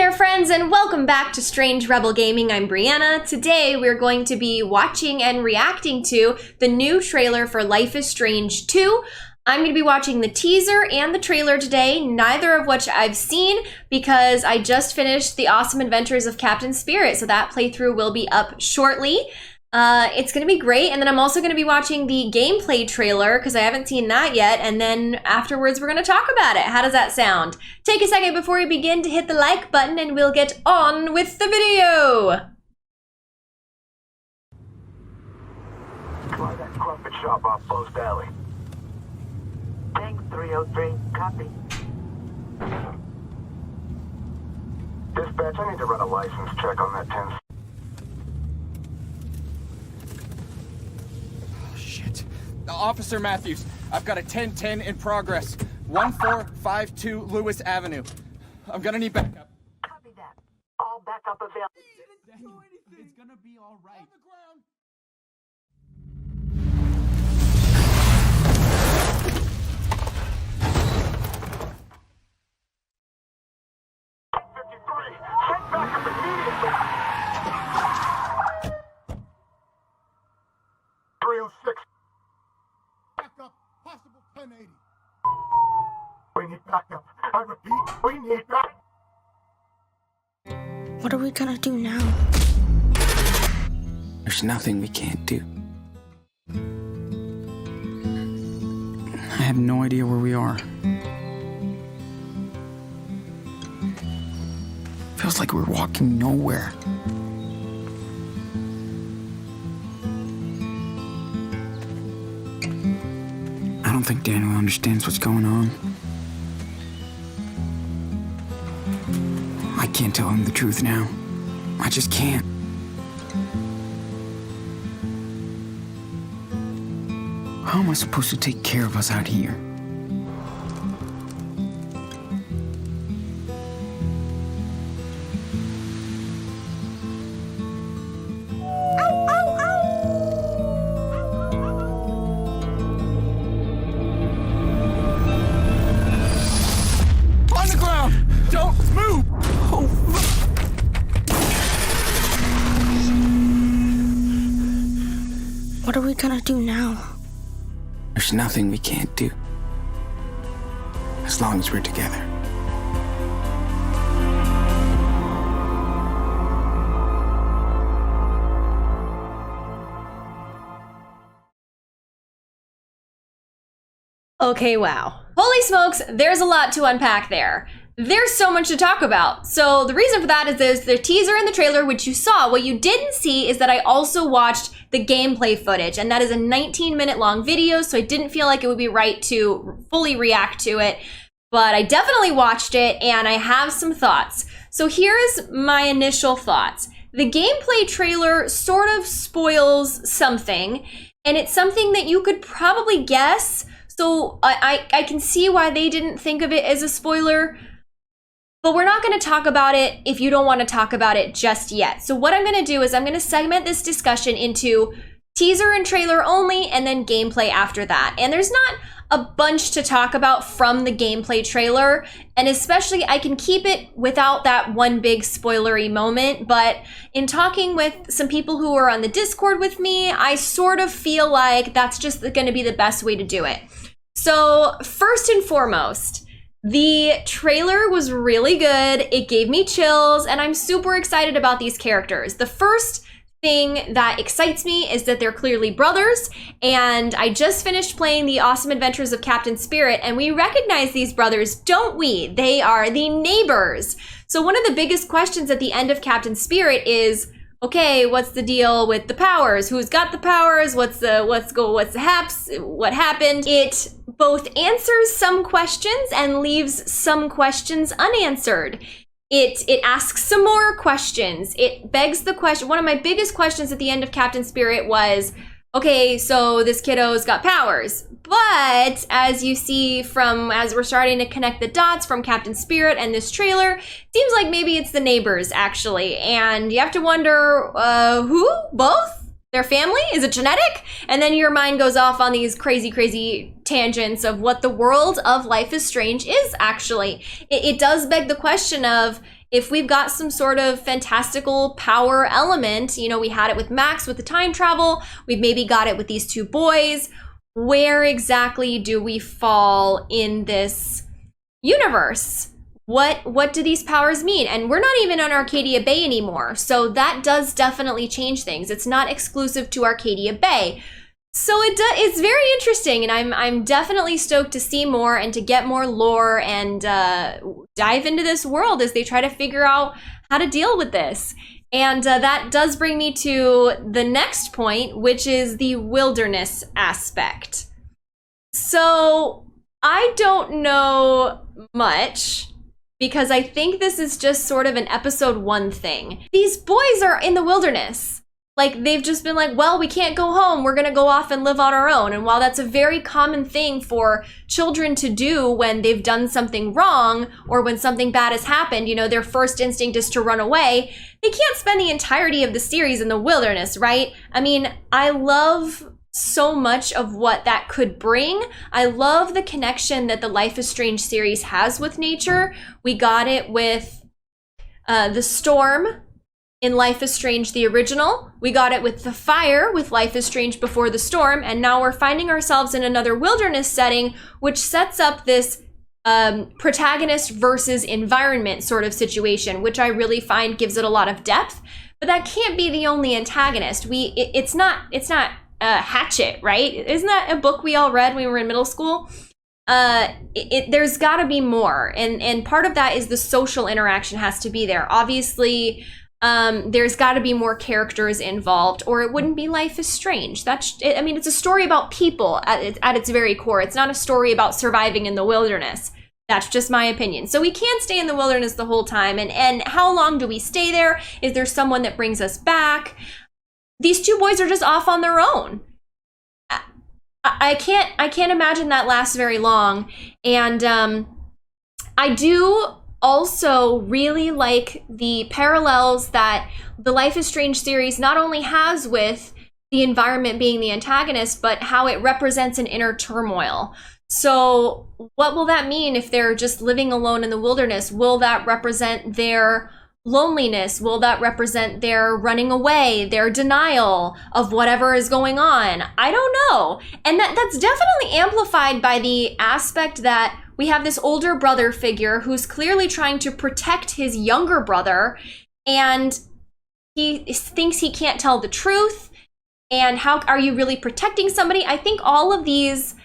there, friends, and welcome back to Strange Rebel Gaming. I'm Brianna. Today we're going to be watching and reacting to the new trailer for Life is Strange 2. I'm going to be watching the teaser and the trailer today, neither of which I've seen because I just finished The Awesome Adventures of Captain Spirit, so that playthrough will be up shortly. It's going to be great, and then I'm also going to be watching the gameplay trailer because I haven't seen that yet, and then afterwards we're going to talk about it. How does that sound? Take a second before we begin to hit the like button and we'll get on with the video! Try that crumpet shop off Post Alley. Tank 303, copy. Dispatch, I need to run a license check on that 10. Officer Matthews, I've got a 1010 in progress. 1452 Lewis Avenue. I'm gonna need backup. Copy that. All backup available. Didn't do anything. It's gonna be all right. On the ground. Send backup immediately. 306. Backup, possible 1080. We need backup. I repeat, we need backup. What are we gonna do now? There's nothing we can't do. I have no idea where we are. Feels like we're walking nowhere. I don't think Daniel understands what's going on. I can't tell him the truth now. I just can't. How am I supposed to take care of us out here? On the ground! Don't move! What are we gonna do now? There's nothing we can't do. As long as we're together. Okay, wow. Holy smokes, there's a lot to unpack there. There's so much to talk about. So the reason for that is there's the teaser and the trailer, which you saw. What you didn't see is that I also watched the gameplay footage, and that is a 19-minute long video, so I didn't feel like it would be right to fully react to it. But I definitely watched it, and I have some thoughts. So here's my initial thoughts. The gameplay trailer sort of spoils something, and it's something that you could probably guess. So I can see why they didn't think of it as a spoiler, but we're not going to talk about it if you don't want to talk about it just yet. So what I'm going to do is I'm going to segment this discussion into teaser and trailer only, and then gameplay after that. And there's not a bunch to talk about from the gameplay trailer, and especially I can keep it without that one big spoilery moment, but in talking with some people who are on the Discord with me, I sort of feel like that's just going to be the best way to do it. So first and foremost, the trailer was really good. It gave me chills, and I'm super excited about these characters. The first thing that excites me is that they're clearly brothers, and I just finished playing The Awesome Adventures of Captain Spirit, and we recognize these brothers, don't we? They are the neighbors. So one of the biggest questions at the end of Captain Spirit is, okay, what's the deal with the powers? Who's got the powers? What happened? It both answers some questions and leaves some questions unanswered. It asks some more questions. It begs the question. One of my biggest questions at the end of Captain Spirit was, okay, so this kiddo's got powers. But as you see as we're starting to connect the dots from Captain Spirit and this trailer, seems like maybe it's the neighbors actually. And you have to wonder, who? Both? Their family? Is it genetic? And then your mind goes off on these crazy tangents of what the world of Life is Strange is actually. It does beg the question of, if we've got some sort of fantastical power element, you know, we had it with Max with the time travel, we've maybe got it with these two boys, where exactly do we fall in this universe? What do these powers mean? And we're not even on Arcadia Bay anymore, so that does definitely change things. It's not exclusive to Arcadia Bay. So it's very interesting, and I'm definitely stoked to see more and to get more lore and dive into this world as they try to figure out how to deal with this. And that does bring me to the next point, which is the wilderness aspect. So I don't know much, because I think this is just sort of an episode 1 thing. These boys are in the wilderness. Like, they've just been like, well, we can't go home. We're going to go off and live on our own. And while that's a very common thing for children to do when they've done something wrong or when something bad has happened, you know, their first instinct is to run away. They can't spend the entirety of the series in the wilderness, right? I mean, I love so much of what that could bring. I love the connection that the Life is Strange series has with nature. We got it with the storm in Life is Strange, the original. We got it with the fire with Life is Strange Before the Storm. And now we're finding ourselves in another wilderness setting, which sets up this protagonist versus environment sort of situation, which I really find gives it a lot of depth. But that can't be the only antagonist. It's not Hatchet, right? Isn't that a book we all read when we were in middle school? There's got to be more, and part of that is the social interaction has to be there. Obviously, there's got to be more characters involved, or it wouldn't be Life is Strange. I mean, it's a story about people at its very core. It's not a story about surviving in the wilderness. That's just my opinion. So we can't stay in the wilderness the whole time, and how long do we stay there? Is there someone that brings us back? These two boys are just off on their own. I can't imagine that lasts very long. And I do also really like the parallels that the Life is Strange series not only has with the environment being the antagonist, but how it represents an inner turmoil. So what will that mean if they're just living alone in the wilderness? Will that represent their loneliness? Will that represent their running away, their denial of whatever is going on? I don't know. And that's definitely amplified by the aspect that we have this older brother figure who's clearly trying to protect his younger brother, and he thinks he can't tell the truth. And how are you really protecting somebody? I think all of these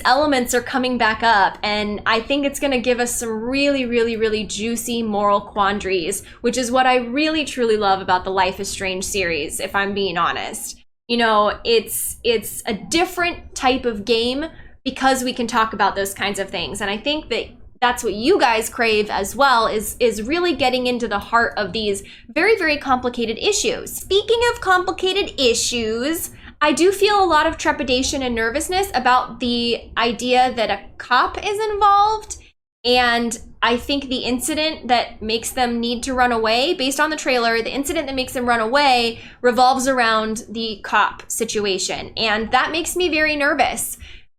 elements are coming back up, and I think it's going to give us some really, really, really juicy moral quandaries, which is what I really, truly love about the Life is Strange series, if I'm being honest. You know, it's a different type of game because we can talk about those kinds of things, and I think that that's what you guys crave as well, is really getting into the heart of these very, very complicated issues. Speaking of complicated issues, I do feel a lot of trepidation and nervousness about the idea that a cop is involved, and I think the incident that makes them need to run away, based on the trailer, the incident that makes them run away revolves around the cop situation, and that makes me very nervous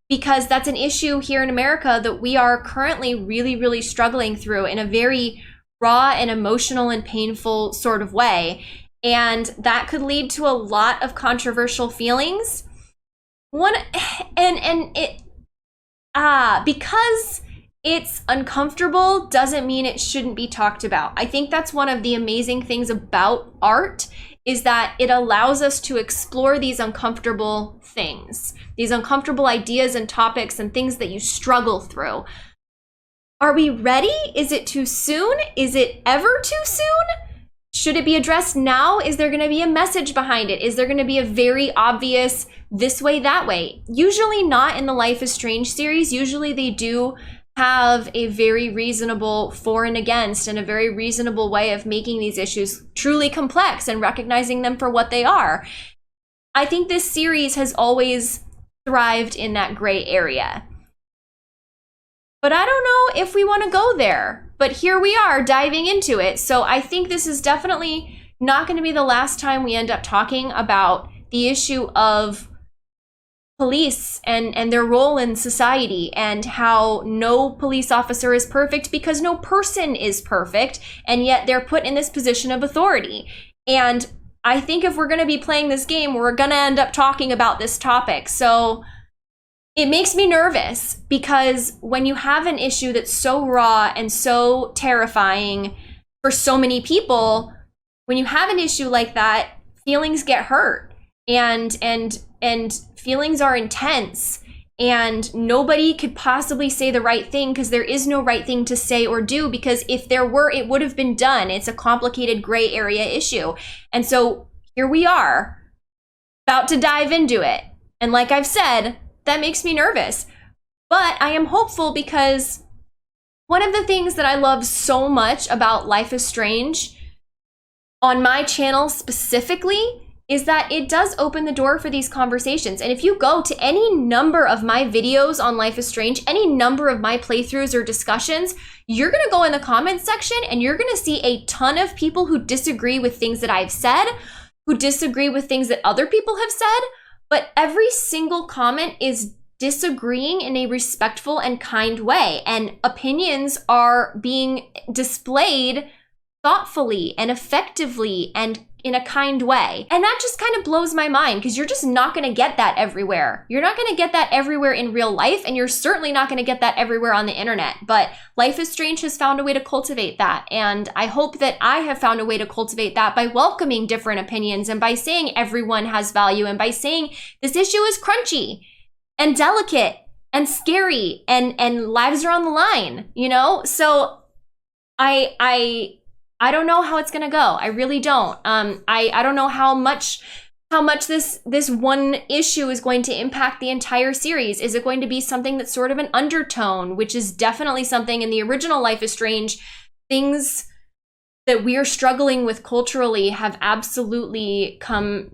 because that's an issue here in America that we are currently really, really struggling through in a very raw and emotional and painful sort of way. And that could lead to a lot of controversial feelings. Because it's uncomfortable doesn't mean it shouldn't be talked about. I think that's one of the amazing things about art, is that it allows us to explore these uncomfortable things, these uncomfortable ideas and topics and things that you struggle through. Are we ready? Is it too soon? Is it ever too soon? Should it be addressed now? Is there going to be a message behind it? Is there going to be a very obvious this way, that way? Usually not in the Life is Strange series. Usually they do have a very reasonable for and against and a very reasonable way of making these issues truly complex and recognizing them for what they are. I think this series has always thrived in that gray area. But I don't know if we want to go there. But here we are diving into it. So I think this is definitely not going to be the last time we end up talking about the issue of police and their role in society, and how no police officer is perfect because no person is perfect, and yet they're put in this position of authority. And I think if we're going to be playing this game, we're going to end up talking about this topic. So it makes me nervous, because when you have an issue that's so raw and so terrifying for so many people, when you have an issue like that, feelings get hurt, and feelings are intense, and nobody could possibly say the right thing, because there is no right thing to say or do, because if there were, it would have been done. It's a complicated gray area issue. And so here we are, about to dive into it. And like I've said, that makes me nervous. But I am hopeful, because one of the things that I love so much about Life is Strange, on my channel specifically, is that it does open the door for these conversations. And if you go to any number of my videos on Life is Strange, any number of my playthroughs or discussions, you're gonna go in the comments section and you're gonna see a ton of people who disagree with things that I've said, who disagree with things that other people have said, but every single comment is disagreeing in a respectful and kind way, and opinions are being displayed thoughtfully and effectively and in a kind way. And that just kind of blows my mind, because you're just not going to get that everywhere. You're not going to get that everywhere in real life, and you're certainly not going to get that everywhere on the internet. But Life is Strange has found a way to cultivate that, and I hope that I have found a way to cultivate that by welcoming different opinions, and by saying everyone has value, and by saying this issue is crunchy and delicate and scary, and lives are on the line, you know? So I don't know how it's gonna go. I really don't. I don't know how much this one issue is going to impact the entire series. Is it going to be something that's sort of an undertone, which is definitely something in the original Life is Strange? Things that we're struggling with culturally have absolutely come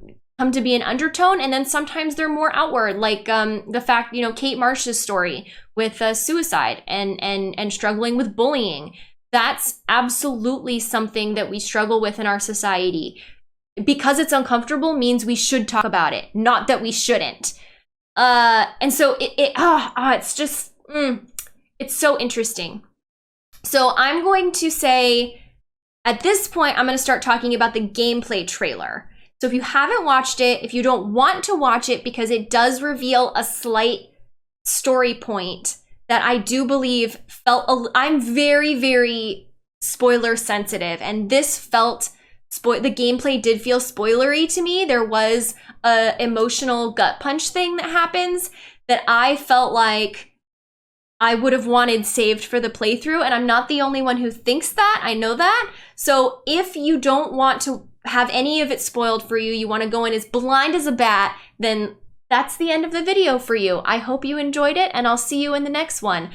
to be an undertone, and then sometimes they're more outward, like the fact, you know, Kate Marsh's story with suicide and struggling with bullying. That's absolutely something that we struggle with in our society. Because it's uncomfortable means we should talk about it, not that we shouldn't. And so it's just, it's so interesting. So I'm going to say, at this point, I'm going to start talking about the gameplay trailer. So if you haven't watched it, if you don't want to watch it because it does reveal a slight story point that I do believe I'm very, very spoiler sensitive, and this felt, the gameplay did feel spoilery to me. There was a emotional gut punch thing that happens that I felt like I would have wanted saved for the playthrough, and I'm not the only one who thinks that. I know that. So if you don't want to have any of it spoiled for you, you want to go in as blind as a bat, then that's the end of the video for you. I hope you enjoyed it, and I'll see you in the next one.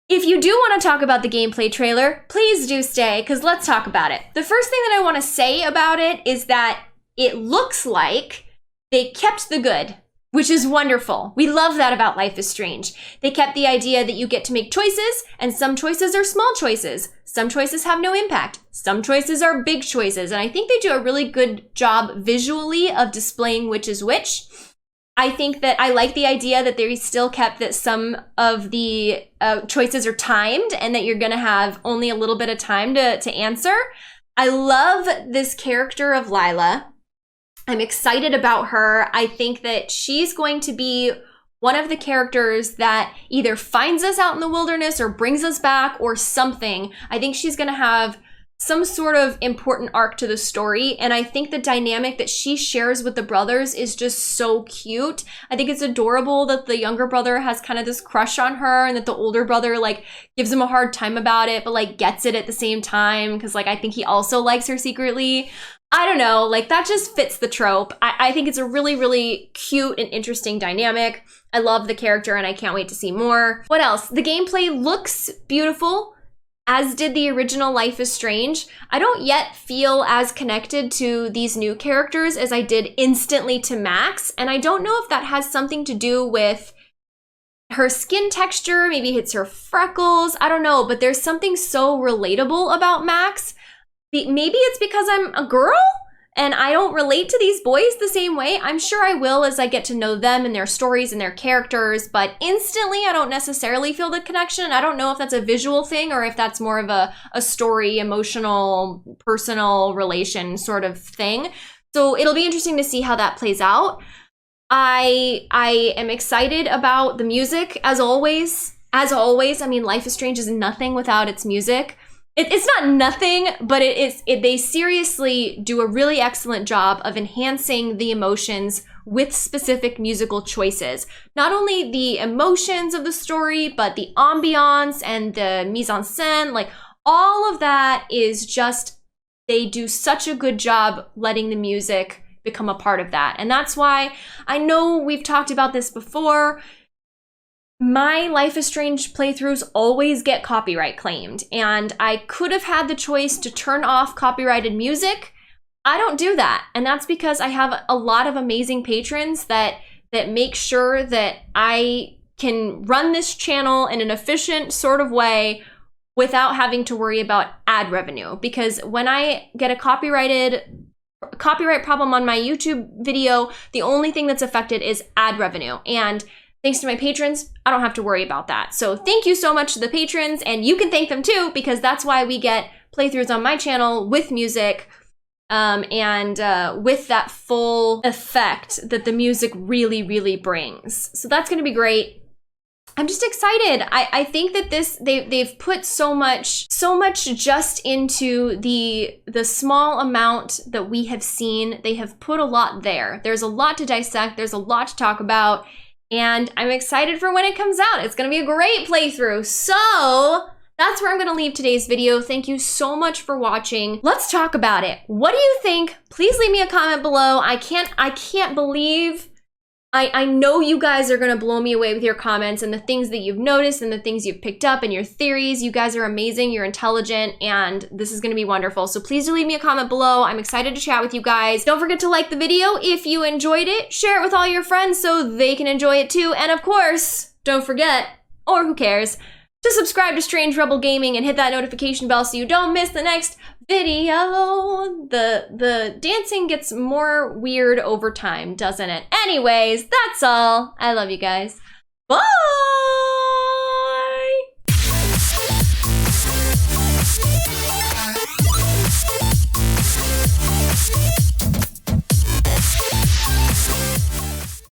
If you do want to talk about the gameplay trailer, please do stay, because let's talk about it. The first thing that I want to say about it is that it looks like they kept the good, which is wonderful. We love that about Life is Strange. They kept the idea that you get to make choices, and some choices are small choices. Some choices have no impact. Some choices are big choices, and I think they do a really good job visually of displaying which is which. I think that I like the idea that they still kept that some of the choices are timed, and that you're going to have only a little bit of time to answer. I love this character of Lila. I'm excited about her. I think that she's going to be one of the characters that either finds us out in the wilderness or brings us back or something. I think she's going to have some sort of important arc to the story, and I think the dynamic that she shares with the brothers is just so cute. I think it's adorable that the younger brother has kind of this crush on her, and that the older brother like gives him a hard time about it, but like gets it at the same time, because like I think he also likes her secretly. I don't know, like that just fits the trope. I think it's a really, really cute and interesting dynamic. I love the character, and I can't wait to see more. What else? The gameplay looks beautiful, as did the original Life is Strange. I don't yet feel as connected to these new characters as I did instantly to Max, and I don't know if that has something to do with her skin texture, maybe it's her freckles, I don't know, but there's something so relatable about Max. Maybe it's because I'm a girl? And I don't relate to these boys the same way. I'm sure I will as I get to know them and their stories and their characters, but instantly I don't necessarily feel the connection. I don't know if that's a visual thing or if that's more of a story, emotional, personal relation sort of thing. So it'll be interesting to see how that plays out. I am excited about the music as always. As always, I mean, Life is Strange is nothing without its music. It's not nothing, but they seriously do a really excellent job of enhancing the emotions with specific musical choices. Not only the emotions of the story, but the ambiance and the mise en scène, like all of that is just, they do such a good job letting the music become a part of that. And that's why I know we've talked about this before. My Life is Strange playthroughs always get copyright claimed, and I could have had the choice to turn off copyrighted music. I don't do that, and that's because I have a lot of amazing patrons that make sure that I can run this channel in an efficient sort of way without having to worry about ad revenue. Because when I get a copyright problem on my YouTube video, the only thing that's affected is ad revenue. And thanks to my patrons, I don't have to worry about that. So thank you so much to the patrons, and you can thank them too, because that's why we get playthroughs on my channel with music and with that full effect that the music really, really brings. So that's gonna be great. I'm just excited. I think that they've put so much just into the small amount that we have seen. They have put a lot there. There's a lot to dissect. There's a lot to talk about. And I'm excited for when it comes out. It's gonna be a great playthrough. So that's where I'm gonna leave today's video. Thank you so much for watching. Let's talk about it. What do you think? Please leave me a comment below. I can't believe, I know you guys are gonna blow me away with your comments and the things that you've noticed and the things you've picked up and your theories. You guys are amazing, you're intelligent, and this is gonna be wonderful. So please do leave me a comment below. I'm excited to chat with you guys. Don't forget to like the video if you enjoyed it. Share it with all your friends so they can enjoy it too. And of course, don't forget, or who cares, to subscribe to Strange Rebel Gaming and hit that notification bell so you don't miss the next video. The dancing gets more weird over time, doesn't it? Anyways, that's all. I love you guys. Bye!